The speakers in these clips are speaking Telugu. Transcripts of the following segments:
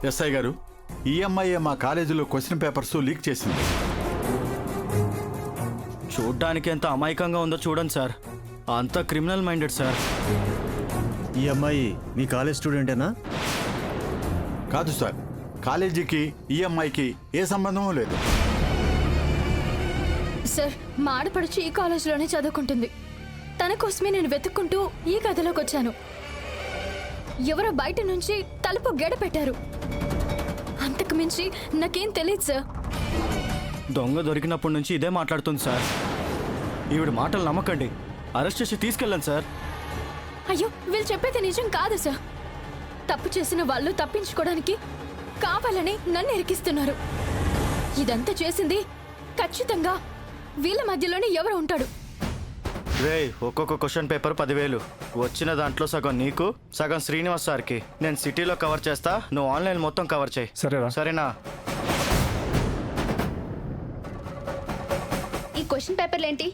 ఎస్ఐ గారు, ఈ అమ్మాయి మా కాలేజీలో క్వశ్చన్ పేపర్స్ లీక్ చేసింది. చూడ్డానికి ఎంత అమాయకంగా ఉందో చూడండి సార్. అంత క్రిమినల్ మైండెడ్ సార్. ఈ అమ్మాయి మీ కాలేజ్ స్టూడెంటేనా? కాదు సార్, కాలేజీకి ఈ అమ్మాయికి ఏ సంబంధం లేదు. సార్, మా ఆడపడుచు ఈ కాలేజీలోనే చదువుకుంటుంది. తన కోసమే నేను వెతుక్కుంటూ ఈ గదిలోకి వచ్చాను. ఎవరో బయట నుంచి తలుపు గెడ పెట్టారు. అంతకు మించి నాకేం తెలియదు సార్. దొంగ దొరికినప్పటి నుంచి ఇదే మాట్లాడుతుంది సార్. ఈవిడ మాటలు నమ్మకండి. అరెస్ట్ చేసి తీసుకెళ్ళండి సార్. అయ్యో, వీళ్ళు చెప్పేది నిజం కాదు సార్. తప్పు చేసిన వాళ్ళు తప్పించుకోవడానికి కావాలని నన్ను ఇరికిస్తున్నారు. ఇదంతా చేసింది ఖచ్చితంగా వీళ్ళ మధ్యలోనే ఎవరు ఉంటాడు. రే, ఒక్కొక్క క్వశ్చన్ పేపర్ 10,000. వచ్చిన దాంట్లో సగం నీకు, సగం శ్రీనివాస్ సార్కి. నేను సిటీలో కవర్ చేస్తా, నువ్వు ఆన్లైన్ మొత్తం కవర్ చేయి. సరేనా? ఈ క్వశ్చన్ పేపర్లు ఏంటి?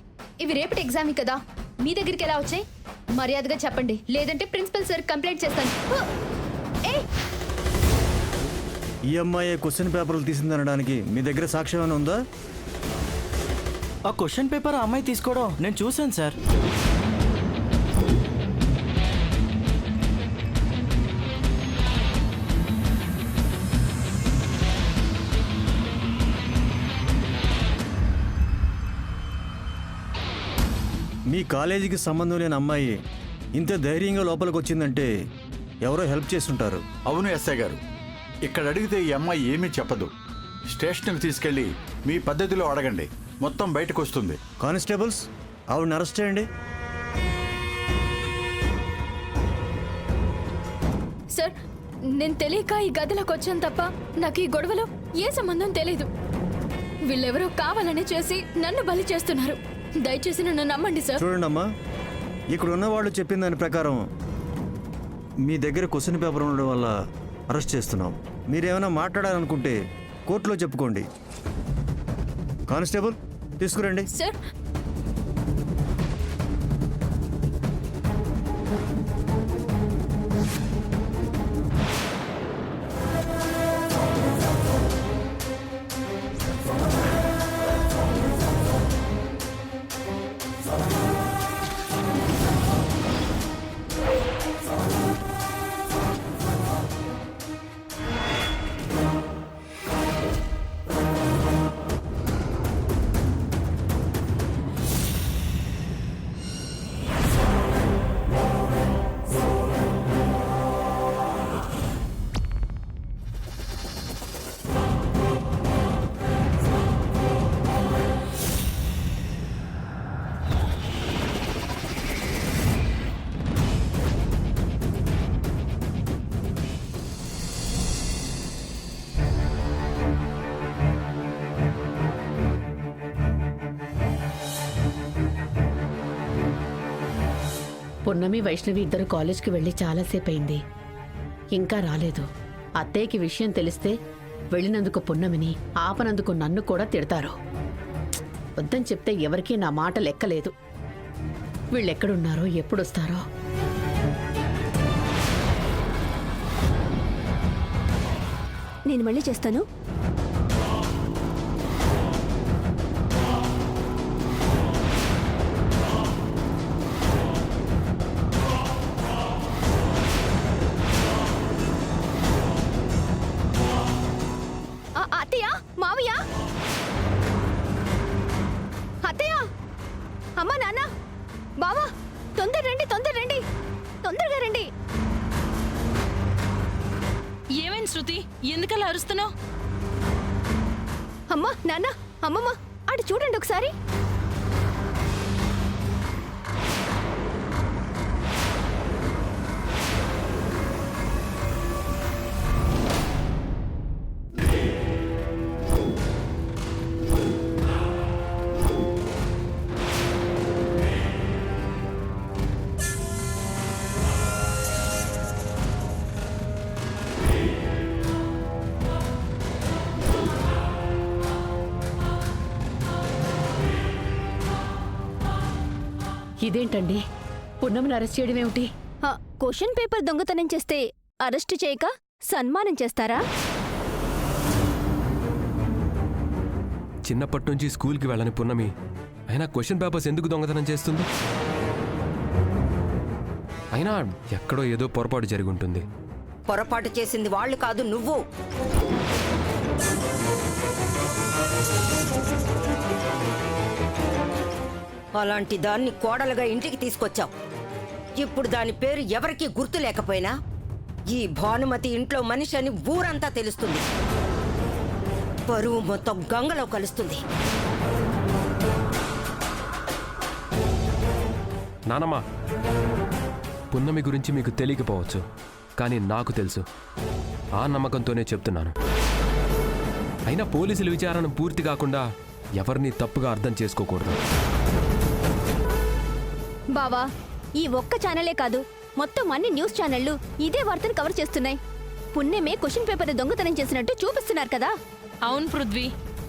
ఇవి రేపటి ఎగ్జామ్ కదా, మీ దగ్గరికి ఎలా వచ్చాయి? మర్యాదగా చెప్పండి, లేదంటే ప్రిన్సిపల్ సార్ కంప్లైంట్ చేస్తాను. ఈ అమ్మాయి క్వశ్చన్ పేపర్లు తీసిందనడానికి మీ దగ్గర సాక్ష్యం ఏమైనా ఉందా? ఆ క్వశ్చన్ పేపర్ ఆ అమ్మాయి తీసుకోవడం నేను చూశాను సార్. మీ కాలేజీకి సంబంధం లేని అమ్మాయి ఇంత ధైర్యంగా లోపలికి వచ్చిందంటే ఎవరో హెల్ప్ చేస్తుంటారు. అవును ఎస్ఐ గారు, ఇక్కడ అడిగితే ఈ అమ్మాయి ఏమీ చెప్పదు. స్టేషన్కి తీసుకెళ్ళి మీ పద్ధతిలో అడగండి, మొత్తం బయటకు వస్తుంది. కానిస్టేబుల్స్, ఆవిడని అరెస్ట్ చేయండి. సార్, నేను తెలియక ఈ గదిలోకి వచ్చాను తప్ప నాకు ఈ గొడవలో ఏ సంబంధం తెలీదు. వీళ్ళెవరో కావాలని చేసి నన్ను బలి చేస్తున్నారు. దయచేసి నన్ను నమ్మండి సార్. చూడండి అమ్మా, ఇక్కడ ఉన్న వాళ్ళు చెప్పిన దాని ప్రకారం మీ దగ్గర క్వశ్చన్ పేపర్ ఉండడం వల్ల అరెస్ట్ చేస్తున్నాం. మీరేమైనా మాట్లాడాలనుకుంటే కోర్టులో చెప్పుకోండి. కానిస్టేబుల్, తీసుకురండి. సార్, పున్నమి, వైష్ణవి ఇద్దరు కాలేజ్కి వెళ్ళి చాలాసేపు అయింది, ఇంకా రాలేదు. అత్తయ్యకి విషయం తెలిస్తే వెళ్ళినందుకు పున్నమిని, ఆపనందుకు నన్ను కూడా తిడతారు. వద్దని చెప్తే ఎవరికీ నా మాట లెక్కలేదు. వీళ్ళెక్కడున్నారో, ఎప్పుడొస్తారో. నేను మళ్ళీ చేస్తాను. అత్తయ్య, మావయ్య, అత్తయ్య, అమ్మ, నాన్న, బావా, తొందర రండి, తొందరగా రండి. ఏమైంది శృతి, ఎందుకలా అరుస్తున్నావు? అమ్మ, నాన్న, అమ్మమ్మ, అటు చూడండి ఒకసారి. ఇదేంటండి, పున్నమిని అరెస్ట్ చేయడం ఏమిటి? క్వశ్చన్ పేపర్ దొంగతనం చేస్తే అరెస్ట్ చేయక సన్మానం చేస్తారా? చిన్నప్పటి నుంచి స్కూల్కి వెళ్ళని పున్నమి అయినా క్వశ్చన్ పేపర్స్ ఎందుకు దొంగతనం చేస్తుంది? అయినా ఎక్కడో ఏదో పొరపాటు జరిగి ఉంటుంది. పొరపాటు చేసింది వాళ్ళు కాదు, నువ్వు. అలాంటి దాన్ని కోడలుగా ఇంటికి తీసుకొచ్చావు. ఇప్పుడు దాని పేరు ఎవరికీ గుర్తు లేకపోయినా ఈ భానుమతి ఇంట్లో మనిషి అని ఊరంతా తెలుస్తుంది. పరువు మొత్తం గంగలో కలుస్తుంది. నానమ్మా, పున్నమి గురించి మీకు తెలియకపోవచ్చు, కానీ నాకు తెలుసు. ఆ నమ్మకంతోనే చెప్తున్నాను. అయినా పోలీసుల విచారణ పూర్తి కాకుండా ఎవరిని తప్పుగా అర్థం చేసుకోకూడదు. బావా, ఈ ఒక్క ఛానలే కాదు, మొత్తం అన్ని న్యూస్ ఛానళ్లు ఇదే వార్తను కవర్ చేస్తున్నాయి. పుణ్యమే క్వశ్చన్ పేపర్ దొంగతనం చేసినట్టు చూపిస్తున్నారు కదా. అవును పృథ్వీ,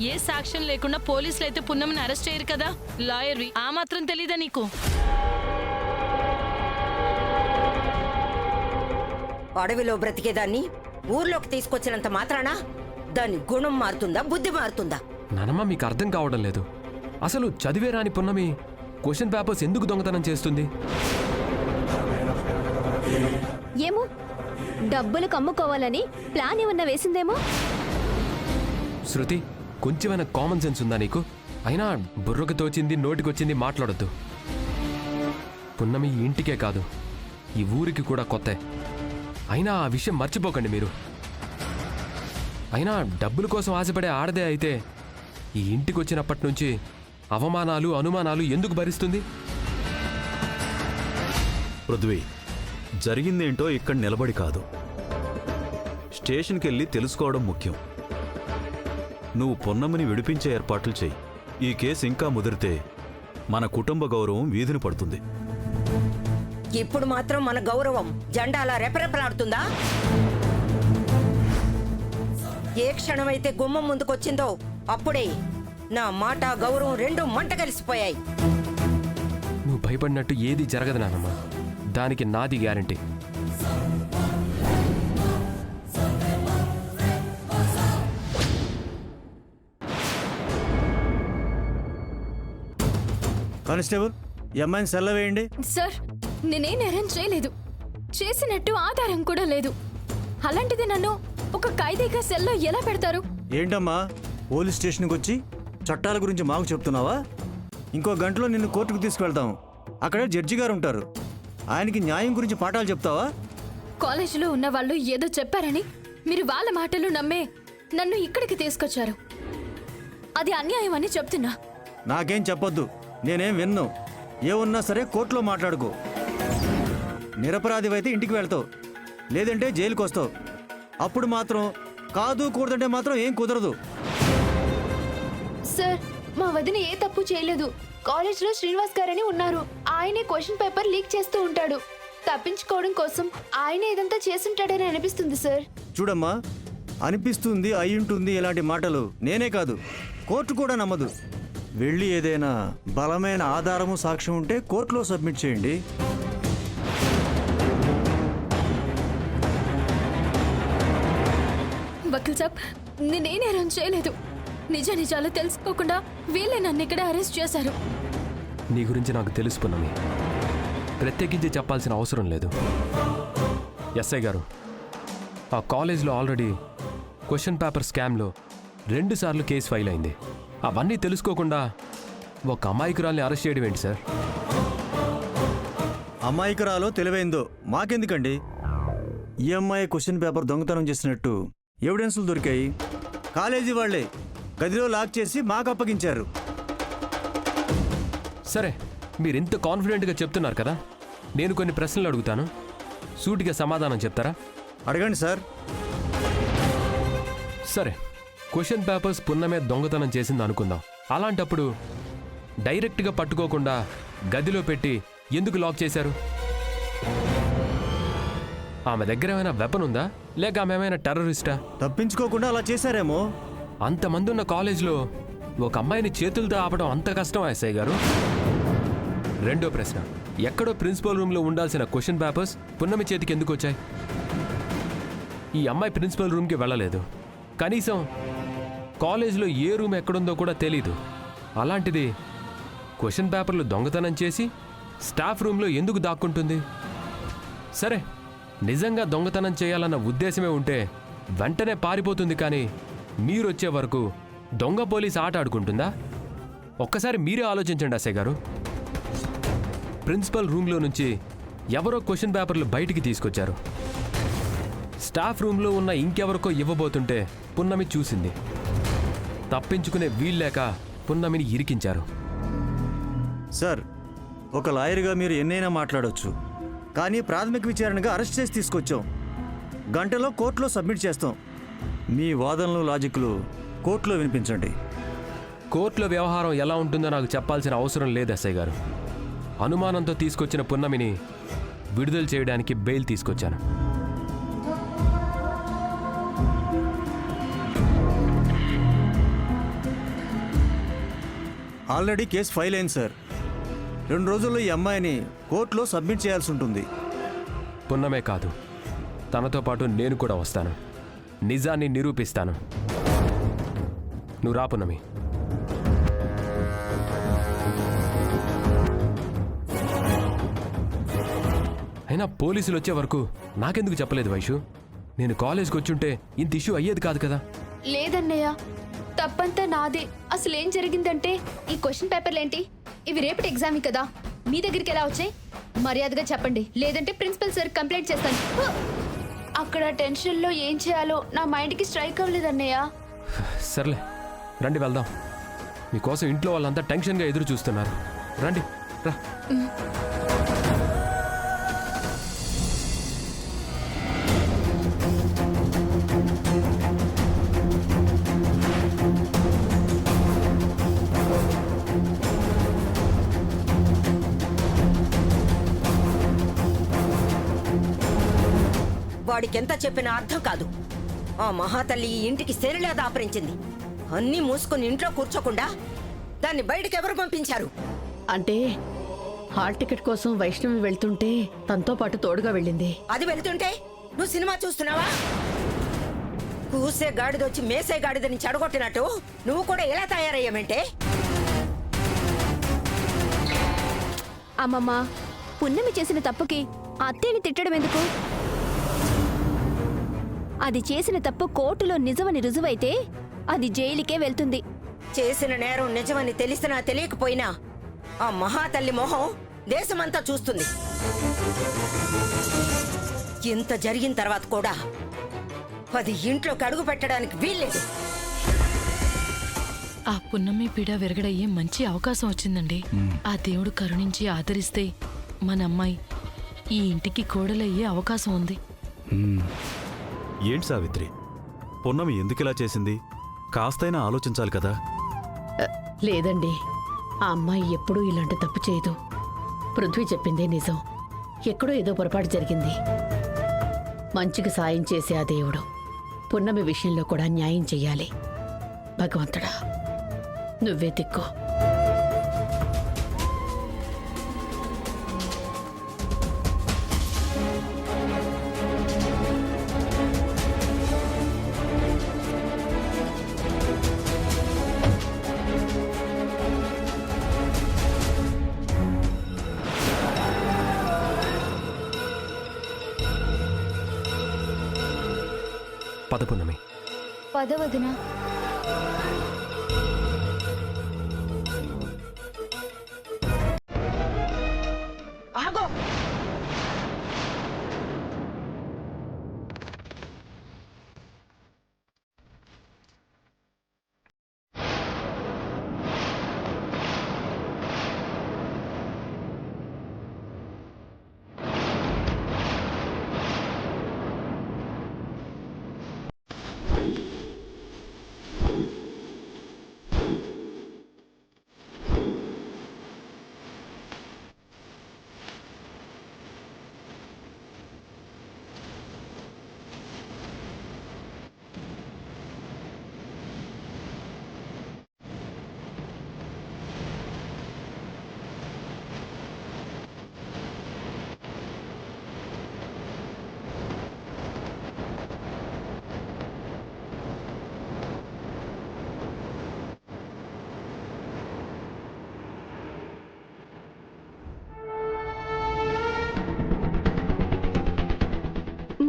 ఏ సాక్ష్యం లేకుండా పోలీసులు అయితే పున్నమిని అరెస్ట్ చేయరు కదా. లాయర్వి, ఆ మాత్రం తెలీదా నీకు? అడవిలో బ్రతికేదాన్ని ఊర్లోకి తీసుకొచ్చినంత మాత్రాన దాని గుణం మారుతుందా, బుద్ధి మారుతుందా? నానమ్మ, మీకు అర్థం కావడం లేదు. అసలు చదివే రాని పున్నమి క్వశ్చన్ పేపర్స్ ఎందుకు దొంగతనం చేస్తుంది? ఏమో, డబ్బులు కమ్ముకోవాలని ప్లాన్ ఏమన్నా వేసిందేమో. శృతి, కొంచెమైనా కామన్ సెన్స్ ఉందా నీకు? అయినా బుర్రకు తోచింది నోటికొచ్చింది మాట్లాడొద్దు. పున్నమి ఈ ఇంటికే కాదు, ఈ ఊరికి కూడా కొత్త. అయినా ఆ విషయం మర్చిపోకండి మీరు. అయినా డబ్బుల కోసం ఆశపడే ఆడదే అయితే ఈ ఇంటికి వచ్చినప్పటి నుంచి అవమానాలు అనుమానాలు ఎందుకు భరిస్తుంది? పృథ్వీ, జరిగిందేంటో ఇక్కడ నిలబడి కాదు, స్టేషన్కి వెళ్ళి తెలుసుకోవడం ముఖ్యం. నువ్వు పొన్నమ్మని విడిపించే ఏర్పాట్లు చెయ్యి. ఈ కేసు ఇంకా ముదిరితే మన కుటుంబ గౌరవం వీధిని పడుతుంది. ఇప్పుడు మాత్రం మన గౌరవం జెండా అలా రెపరెపలాడుతుందా? ఏ క్షణమైతే గుమ్మం ముందుకొచ్చిందో అప్పుడే నా మాట గౌరవం రెండు మంట కలిసిపోయాయి. నువ్వు భయపడినట్టు ఏది జరగదు నానమ్మ, దానికి నాది గ్యారంటీ. కానిస్టేబుల్, ఈ అమ్మాయిని సెల్ల వేయండి. సార్, నేనే నేరం చేయలేదు. చేసినట్టు ఆధారం కూడా లేదు. అలాంటిది నన్ను ఒక ఖైదీగా సెల్లో ఎలా పెడతారు? ఏంటమ్మా, పోలీస్ స్టేషన్కి వచ్చి చట్టాల గురించి మాకు చెప్తున్నావా? ఇంకో గంటలో నిన్ను కోర్టుకు తీసుకువెళ్తాం. అక్కడే జడ్జి గారు ఉంటారు. ఆయనకి న్యాయం గురించి పాఠాలు చెప్తావా? కాలేజీలో ఉన్న వాళ్ళు ఏదో చెప్పారని మీరు వాళ్ళ మాటలు నమ్మే నన్ను ఇక్కడికి తీసుకొచ్చారు. అది అన్యాయం అని చెప్తున్నా. నాకేం చెప్పొద్దు, నేనేం విన్ను. ఏమున్నా సరే కోర్టులో మాట్లాడుకో. నిరపరాధివైతే ఇంటికి వెళ్తావు, లేదంటే జైలుకి వస్తావు. అప్పుడు మాత్రం కాదు కూడదంటే మాత్రం ఏం కుదరదు. సార్, మా వదిన ఏ తప్పు చేయలేదు. కాలేజ్లో శ్రీనివాస్ గారని ఉన్నారు. ఆయనే క్వశ్చన్ పేపర్ లీక్ చేస్తూ ఉంటాడు. తప్పించుకోవడం కోసం ఆయన ఇదంతా చేసుంటాడని అనిపిస్తుంది సార్. చూడమ్మా, అనిపిస్తుంది, అయ్యుంటుంది ఇలాంటి మాటలు నేనే కాదు, కోర్టు కూడా నమ్మదు. వెళ్ళి ఏదైనా బలమైన ఆధారము సాక్ష్యం ఉంటే కోర్టులో సబ్మిట్ చేయండి. వకీల్ సాబ్, నేనే నేరం చేయలేదు. నిజ నిజాలు తెలుసుకోకుండా వీళ్ళే నన్ను ఇక్కడ అరెస్ట్ చేశారు. నీ గురించి నాకు తెలుసుకున్నాను, ప్రత్యేకించి చెప్పాల్సిన అవసరం లేదు. ఎస్ఐ గారు, ఆ కాలేజ్లో ఆల్రెడీ క్వశ్చన్ పేపర్ స్కామ్లో 2 సార్లు కేసు ఫైల్ అయింది. అవన్నీ తెలుసుకోకుండా ఒక అమాయకురాల్ని అరెస్ట్ చేయడం ఏంటి సార్? అమాయకురాలో తెలివైందో మాకెందుకండి? ఈ అమ్మాయి క్వశ్చన్ పేపర్ దొంగతనం చేసినట్టు ఎవిడెన్స్లు దొరికాయి. కాలేజీ వాళ్ళే గదిలో లాక్ చేసి మాకు అప్పగించారు. సరే, మీరు ఇంత కాన్ఫిడెంట్గా చెప్తున్నారు కదా, నేను కొన్ని ప్రశ్నలు అడుగుతాను, సూటిగా సమాధానం చెప్తారా? అడగండి సార్. సరే, క్వశ్చన్ పేపర్స్ పున్నమే దొంగతనం చేసింది అనుకుందాం. అలాంటప్పుడు డైరెక్ట్గా పట్టుకోకుండా గదిలో పెట్టి ఎందుకు లాక్ చేశారు? ఆమె దగ్గర ఏమైనా వెపన్ ఉందా, లేక ఆమె ఏమైనా టెర్రరిస్టా? తప్పించుకోకుండా అలా చేశారేమో. అంతమంది ఉన్న కాలేజ్లో ఒక అమ్మాయిని చేతులతో ఆపడం అంత కష్టం ఎస్ఐ గారు? రెండో ప్రశ్న, ఎక్కడో ప్రిన్సిపల్ రూమ్లో ఉండాల్సిన క్వశ్చన్ పేపర్స్ పున్నమి చేతికి ఎందుకు వచ్చాయి? ఈ అమ్మాయి ప్రిన్సిపల్ రూమ్కి వెళ్ళలేదు. కనీసం కాలేజ్లో ఏ రూమ్ ఎక్కడుందో కూడా తెలీదు. అలాంటిది క్వశ్చన్ పేపర్లు దొంగతనం చేసి స్టాఫ్ రూమ్లో ఎందుకు దాక్కుంటుంది? సరే, నిజంగా దొంగతనం చేయాలన్న ఉద్దేశమే ఉంటే వెంటనే పారిపోతుంది. కానీ మీరొచ్చే వరకు దొంగ పోలీస్ ఆట ఆడుకుంటుందా? ఒక్కసారి మీరే ఆలోచించండి అసయ్య గారు. ప్రిన్సిపల్ రూమ్లో నుంచి ఎవరో క్వశ్చన్ పేపర్లు బయటికి తీసుకొచ్చారు. స్టాఫ్ రూమ్లో ఉన్న ఇంకెవరికో ఇవ్వబోతుంటే పున్నమి చూసింది. తప్పించుకునే వీల్లేక పున్నమిని ఇరికించారు. సార్, ఒక లాయర్గా మీరు ఎన్నైనా మాట్లాడవచ్చు, కానీ ప్రాథమిక విచారణగా అరెస్ట్ చేసి తీసుకొచ్చాం. గంటలో కోర్టులో సబ్మిట్ చేస్తాం. మీ వాదనలు లాజిక్లు కోర్టులో వినిపించండి. కోర్టులో వ్యవహారం ఎలా ఉంటుందో నాకు చెప్పాల్సిన అవసరం లేదు ఎస్ఐ గారు. అనుమానంతో తీసుకొచ్చిన పున్నమిని విడుదల చేయడానికి బెయిల్ తీసుకొచ్చాను. ఆల్రెడీ కేసు ఫైల్ అయింది సార్. 2 రోజుల్లో ఈ అమ్మాయిని కోర్టులో సబ్మిట్ చేయాల్సి ఉంటుంది. పున్నమే కాదు, తనతో పాటు నేను కూడా వస్తాను. నిజాన్ని నిరూపిస్తాను. నువ్వు రా పున్నమి. అయినా పోలీసులు వచ్చే వరకు నాకెందుకు చెప్పలేదు వైషు? నేను కాలేజ్కి వచ్చుంటే ఇంత ఇష్యూ అయ్యేది కాదు కదా. లేదన్నయ్య, తప్పంతా నాదే. అసలు ఏం జరిగిందంటే, ఈ క్వశ్చన్ పేపర్లు ఏంటి? ఇవి రేపటి ఎగ్జామ్ కదా, మీ దగ్గరికి ఎలా వచ్చాయి? మర్యాదగా చెప్పండి, లేదంటే ప్రిన్సిపల్ సార్ కంప్లైంట్ చేస్తాను. హ! అక్కడ టెన్షన్లో ఏం చేయాలో నా మైండ్కి స్ట్రైక్ అవ్వలేదన్నయ్య. సర్లే, రండి వెళ్దాం. మీకోసం ఇంట్లో వాళ్ళంతా టెన్షన్గా ఎదురు చూస్తున్నారు. రండి రా. వాడికెంత చెప్పినా అర్థం కాదు. ఆ మహాతల్లి ఈ ఇంటికి శనిలా దాపరించింది. అన్నీ మూసుకుని ఇంట్లో కూర్చోకుండా దాన్ని బయటికి ఎవరు పంపించారు? అంటే హాల్ టికెట్ కోసం వైష్ణవి వెళ్తుంటే తనతో పాటు తోడుగా వెళ్ళింది. అది వెళ్తుంటే నువ్వు సినిమా చూస్తున్నావా? కూసే గాడిదొచ్చి మేసే గాడిదని చెడగొట్టినట్టు నువ్వు కూడా ఎలా తయారయ్యామంటే? అమ్మమ్మ, పున్నమి చేసిన తప్పుకి అత్తేని తిట్టడం ఎందుకు? అది చేసిన తప్పు కోర్టులో నిజమని రుజువైతే అది జైలుకే వెళ్తుంది. చేసిన నేరం నిజమని తెలిసినా తెలియకపోయినా ఆ మహాతల్లి మొహం దేశమంతా చూస్తుంది. ఇంత జరిగిన తర్వాత కూడా అది ఇంట్లోకి అడుగు పెట్టడానికి వీల్లేదు. ఆ పున్నమి పీడ విరగడయ్యే మంచి అవకాశం వచ్చిందండి. ఆ దేవుడు కరుణించి ఆదరిస్తే మన అమ్మాయి ఈ ఇంటికి కోడలయ్యే అవకాశం ఉంది. ఏంటి సావిత్రి, పున్నమి ఎందుకిలా చేసింది? కాస్తైనా ఆలోచించాలి కదా. లేదండి, ఆ అమ్మాయి ఎప్పుడూ ఇలాంటి తప్పు చేయదు. పృథ్వీ చెప్పిందే నిజం. ఎక్కడో ఏదో పొరపాటు జరిగింది. మంచికి సాయం చేసే ఆ దేవుడు పున్నమి విషయంలో కూడా న్యాయం చెయ్యాలి. భగవంతుడా, నువ్వే దిక్కు. పద పున్నమి. పదవదునా? ఆగో!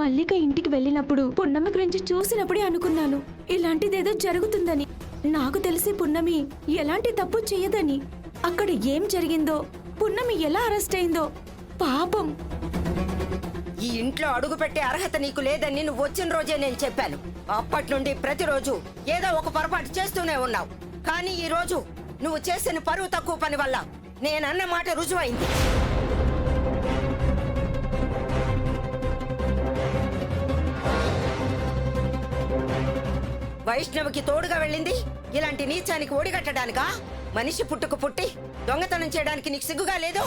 మల్లిక ఇంటికి వెళ్ళినప్పుడు పున్నమి గురించి చూసినప్పుడే అనుకున్నాను ఇలాంటిదేదో జరుగుతుందని. నాకు తెలిసి పున్నమి ఎలాంటి తప్పు చేయదని. అక్కడ ఏం జరిగిందో, పున్నమి ఎలా అరెస్ట్ అయిందో పాపం. ఈ ఇంట్లో అడుగు పెట్టే అర్హత నీకు లేదని నువ్వు వచ్చిన రోజే నేను చెప్పాను. అప్పటి నుండి ప్రతిరోజు ఏదో ఒక పొరపాటు చేస్తూనే ఉన్నావు. కానీ ఈ రోజు నువ్వు చేసిన పరువు తక్కువ పని వల్ల నేనన్న మాట రుజువైంది. వైష్ణవికి తోడుగా వెళ్ళింది ఇలాంటి నీచానికి ఒడిగట్టడానికా? మనిషి పుట్టుకు పుట్టి దొంగతనం చేయడానికి నీకు సిగ్గుగా లేదు?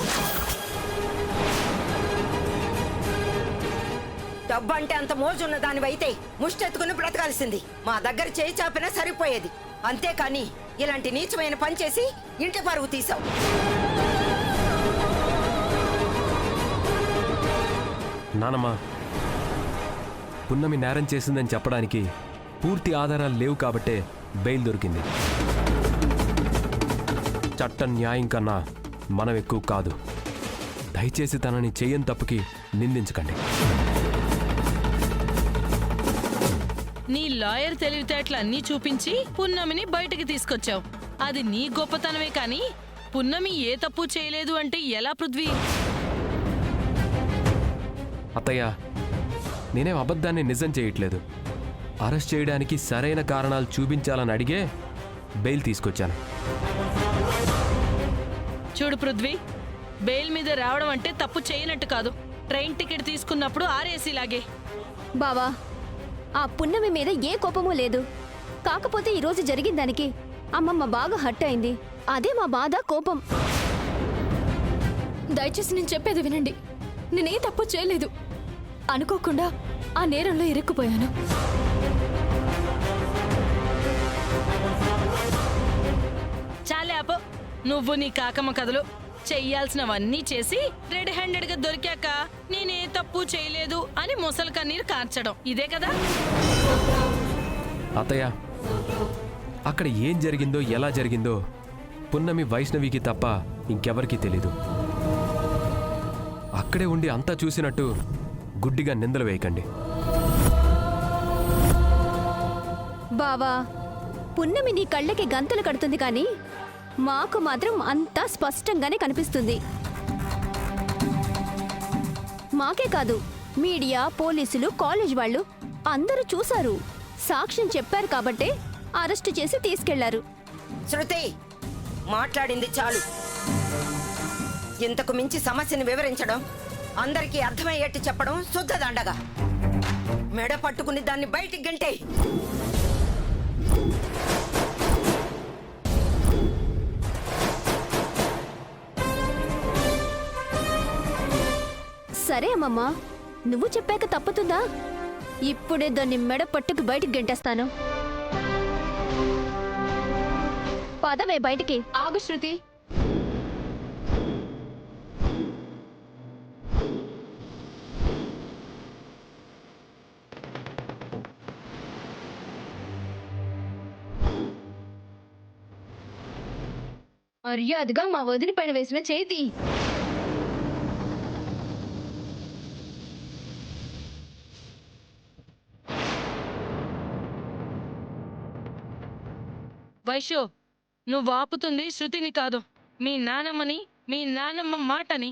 డబ్బంటే అంత మోజున్న దానివైతే ముష్టెత్తుకుని బ్రతకాల్సింది. మా దగ్గర చేయి చాపినా సరిపోయేది. అంతేకాని ఇలాంటి నీచమైన పని చేసి ఇంటి పరువు తీసావు. నానమ్మా, పున్నమి నేరం చేసిందని చెప్పడానికి పూర్తి ఆధారాలు లేవు కాబట్టే బెయిల్ దొరికింది. చట్టం న్యాయం కన్నా మనం ఎక్కువ కాదు. దయచేసి తనని చెయ్యని తప్పుకి నిందించకండి. నీ లాయర్ తెలివితేటలు అన్నీ చూపించి పున్నమిని బయటికి తీసుకొచ్చావు. అది నీ గొప్పతనమే కానీ పున్నమి ఏ తప్పు చేయలేదు అంటే ఎలా పృథ్వీ? అత్తయ్య, నేనేం అబద్ధాన్ని నిజం చేయట్లేదు. అరెస్ట్ చేయడానికి సరైన కారణాలు చూపించాలని అడిగే బెయిల్ తీసుకొచ్చాను. చూడు పృథ్వీ, బెయిల్ మీద రావడం అంటే తప్పు చేయనట్టు కాదు. ట్రైన్ టికెట్ తీసుకున్నప్పుడు ఆర్ఏసీలాగే. బావా, ఆ పున్నమి మీద ఏ కోపమూ లేదు. కాకపోతే ఈరోజు జరిగిన దానికి అమ్మమ్మ బాగా హర్ట్ అయింది. అదే మా బాధ, కోపం. దయచేసి నేను చెప్పేది వినండి. నేనే తప్పు చేయలేదు. అనుకోకుండా ఆ నేరంలో ఇరుక్కుపోయాను. చాలే ఆపో. నువ్వు నీ కాకమ్మ కథలు చెయ్యాల్సినవన్నీ చేసి రెడ్ హ్యాండెడ్ గా దొరికాక నేనే తప్పు చేయలేదు అని ముసలి కన్నీరు కార్చడం ఇదే కదా? అత్తయ్య, అక్కడ ఏం జరిగిందో ఎలా జరిగిందో పున్నమి వైష్ణవికి తప్ప ఇంకెవరికీ తెలీదు. అక్కడే ఉండి అంతా చూసినట్టు గుడ్డిగా నిందలు వేయకండి. బావా, పున్నమి నీ కళ్ళకి గంతలు కడుతుంది కానీ మాకు మాత్రం అంతా స్పష్టంగానే కనిపిస్తుంది. మాకే కాదు, మీడియా, పోలీసులు, కాలేజ్ వాళ్ళు అందరూ చూశారు. సాక్ష్యం చెప్పారు కాబట్టే అరెస్ట్ చేసి తీసుకెళ్లారు. శృతి, మాట్లాడింది చాలు. ఇంతకు మించి సమస్యను వివరించడం, అందరికీ అర్థమయ్యేట్టు చెప్పడం శుద్ధ దండగా. మెడ పట్టుకుని దాన్ని బయటికి గంటే. సరే అమ్మమ్మ, నువ్వు చెప్పాక తప్పుతుందా? ఇప్పుడే దాన్ని మెడ పట్టుకు బయటికి గంటేస్తాను. పదవే బయటికి. ఆగు శృతి. మర్యాదగా మా వదిన పైన వేసిన చేతి. వైషు, నువ్వు ఆపుతుంది శృతిని కాదు, మీ నానమ్మని, మీ నానమ్మ మాటని.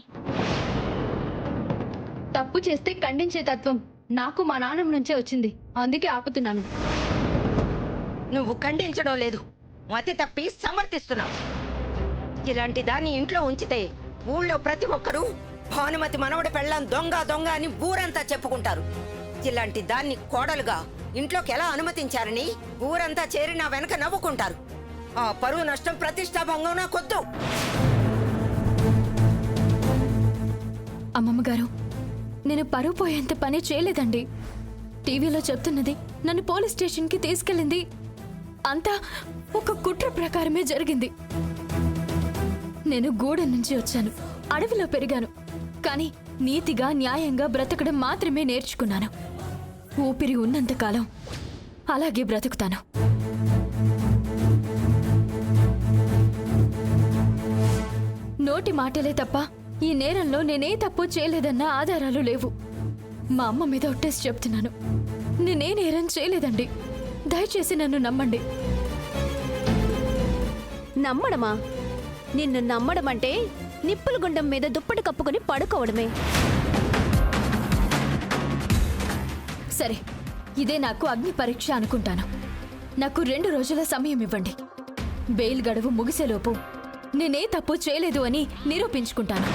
తప్పు చేస్తే ఖండించే తత్వం నాకు మా నాన్నమ్మ నుంచే వచ్చింది. అందుకే ఆపుతున్నాను. నువ్వు ఖండించడం లేదు, మతి తప్పి సమర్థిస్తున్నావు. ఇలాంటి దాన్ని ఇంట్లో ఉంచితే ఊళ్ళో ప్రతి ఒక్కరూ భానుమతి మనవడి పెళ్ళాం దొంగ దొంగ అని ఊరంతా చెప్పుకుంటారు. ఇలాంటి దాన్ని కోడలుగా ఇంట్లోకి ఎలా అనుమతించారని ఊరంతా చేరి నా వెనక నవ్వుకుంటారు. ఆ పరువు నష్టం, ప్రతిష్టాభంగం నాకొద్దు. అమ్మమ్మ గారు, నేను పరువు పోయేంత పని చేయలేదండి. టీవీలో చెప్తున్నది, నన్ను పోలీస్ స్టేషన్కి తీసుకెళ్ళింది అంతా ఒక కుట్ర ప్రకారమే జరిగింది. నేను గూడెం నుంచి వచ్చాను, అడవిలో పెరిగాను. కానీ నీతిగా, న్యాయంగా బ్రతకడం మాత్రమే నేర్చుకున్నాను. ఊపిరి ఉన్నంతకాలం అలాగే బ్రతుకుతాను. నోటి మాటలే తప్ప ఈ నేరంలో నేనే తప్పు చేయలేదన్న ఆధారాలు లేవు. మా అమ్మ మీద ఒట్టేసి చెప్తున్నాను, నేనే నేరం చేయలేదండి. దయచేసి నన్ను నమ్మండి. నమ్మడమా? నిన్ను నమ్మడం అంటే నిప్పుల గుండం మీద దుప్పటి కప్పుకొని పడుకోవడమే. సరే, ఇదే నాకు అగ్ని పరీక్ష అనుకుంటాను. నాకు 2 రోజుల సమయం ఇవ్వండి. బెయిల్ గడువు ముగిసేలోపు నేనే తప్పు చేయలేదు అని నిరూపించుకుంటాను.